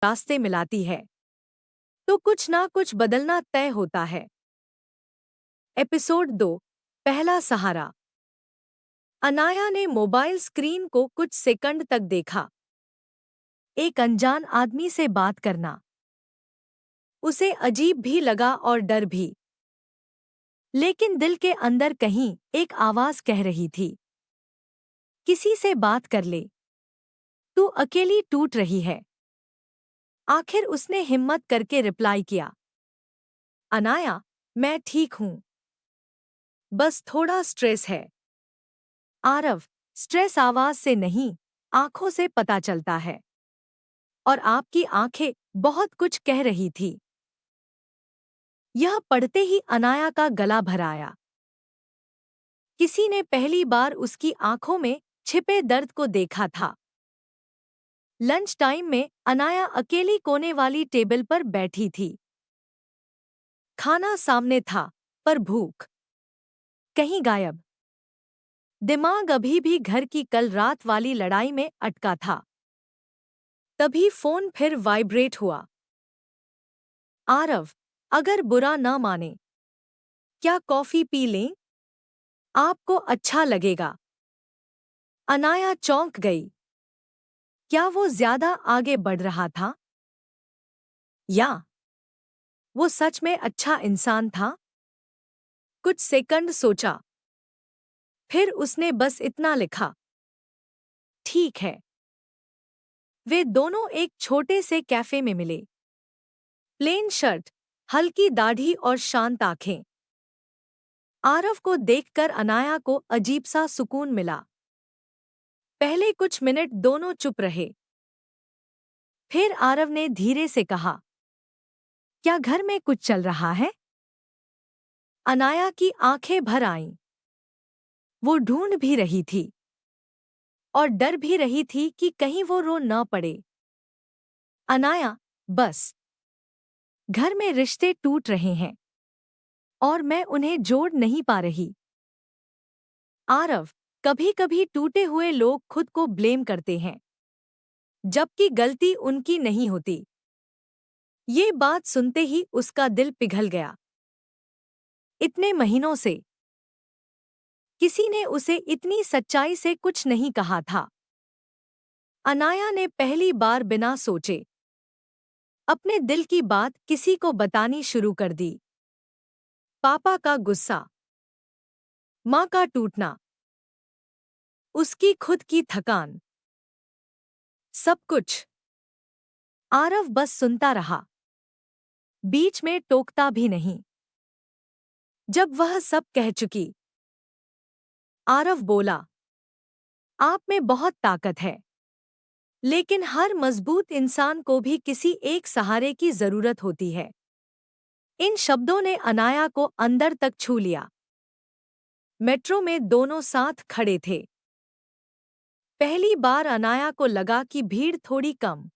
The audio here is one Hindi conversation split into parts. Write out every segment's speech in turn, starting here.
रास्ते मिलाती है तो कुछ ना कुछ बदलना तय होता है। एपिसोड 2, पहला सहारा। अनाया ने मोबाइल स्क्रीन को कुछ सेकंड तक देखा। एक अनजान आदमी से बात करना उसे अजीब भी लगा और डर भी। लेकिन दिल के अंदर कहीं एक आवाज कह रही थी, किसी से बात कर ले, तू अकेली टूट रही है। आखिर उसने हिम्मत करके रिप्लाई किया, अनाया, मैं ठीक हूं, बस थोड़ा स्ट्रेस है। आरव, स्ट्रेस आवाज से नहीं, आंखों से पता चलता है। और आपकी आंखें बहुत कुछ कह रही थी। यह पढ़ते ही अनाया का गला भर आया। किसी ने पहली बार उसकी आंखों में छिपे दर्द को देखा था। लंच टाइम में अनाया अकेली कोने वाली टेबल पर बैठी थी। खाना सामने था, पर भूख कहीं गायब। दिमाग अभी भी घर की कल रात वाली लड़ाई में अटका था। तभी फोन फिर वाइब्रेट हुआ। आरव, अगर बुरा न माने, क्या कॉफी पी लें? आपको अच्छा लगेगा। अनाया चौंक गई। क्या वो ज्यादा आगे बढ़ रहा था? या वो सच में अच्छा इंसान था? कुछ सेकंड सोचा, फिर उसने बस इतना लिखा, ठीक है। वे दोनों एक छोटे से कैफे में मिले। प्लेन शर्ट, हल्की दाढ़ी और शांत आंखें। आरव को देखकर अनाया को अजीब सा सुकून मिला। पहले कुछ मिनट दोनों चुप रहे। फिर आरव ने धीरे से कहा, क्या घर में कुछ चल रहा है? अनाया की आंखें भर आईं। वो ढूंढ भी रही थी और डर भी रही थी कि कहीं वो रो न पड़े। अनाया, बस घर में रिश्ते टूट रहे हैं और मैं उन्हें जोड़ नहीं पा रही। आरव, कभी कभी टूटे हुए लोग खुद को ब्लेम करते हैं, जबकि गलती उनकी नहीं होती। ये बात सुनते ही उसका दिल पिघल गया। इतने महीनों से किसी ने उसे इतनी सच्चाई से कुछ नहीं कहा था। अनाया ने पहली बार बिना सोचे अपने दिल की बात किसी को बतानी शुरू कर दी। पापा का गुस्सा, माँ का टूटना, उसकी खुद की थकान, सब कुछ। आरव बस सुनता रहा, बीच में टोकता भी नहीं। जब वह सब कह चुकी, आरव बोला, आप में बहुत ताकत है, लेकिन हर मजबूत इंसान को भी किसी एक सहारे की जरूरत होती है। इन शब्दों ने अनाया को अंदर तक छू लिया। मेट्रो में दोनों साथ खड़े थे। पहली बार अनाया को लगा कि भीड़ थोड़ी कम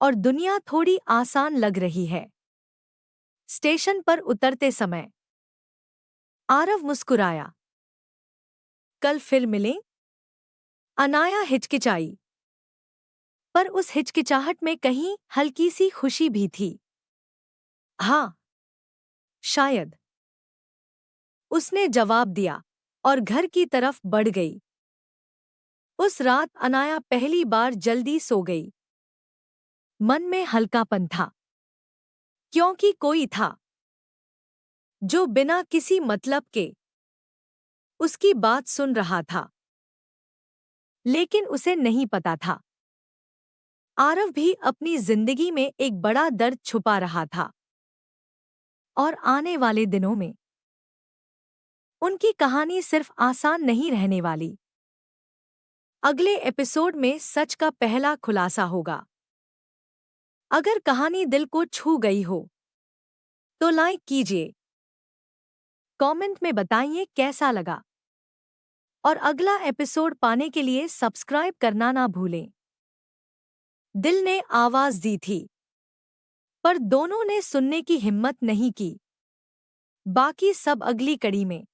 और दुनिया थोड़ी आसान लग रही है। स्टेशन पर उतरते समय आरव मुस्कुराया, कल फिर मिलें? अनाया हिचकिचाई, पर उस हिचकिचाहट में कहीं हल्की सी खुशी भी थी। हाँ, शायद, उसने जवाब दिया और घर की तरफ बढ़ गई। उस रात अनाया पहली बार जल्दी सो गई। मन में हल्कापन था, क्योंकि कोई था जो बिना किसी मतलब के उसकी बात सुन रहा था। लेकिन उसे नहीं पता था, आरव भी अपनी जिंदगी में एक बड़ा दर्द छुपा रहा था। और आने वाले दिनों में उनकी कहानी सिर्फ आसान नहीं रहने वाली। अगले एपिसोड में सच का पहला खुलासा होगा। अगर कहानी दिल को छू गई हो तो लाइक कीजिए, कमेंट में बताइए कैसा लगा, और अगला एपिसोड पाने के लिए सब्सक्राइब करना ना भूलें। दिल ने आवाज दी थी, पर दोनों ने सुनने की हिम्मत नहीं की। बाकी सब अगली कड़ी में।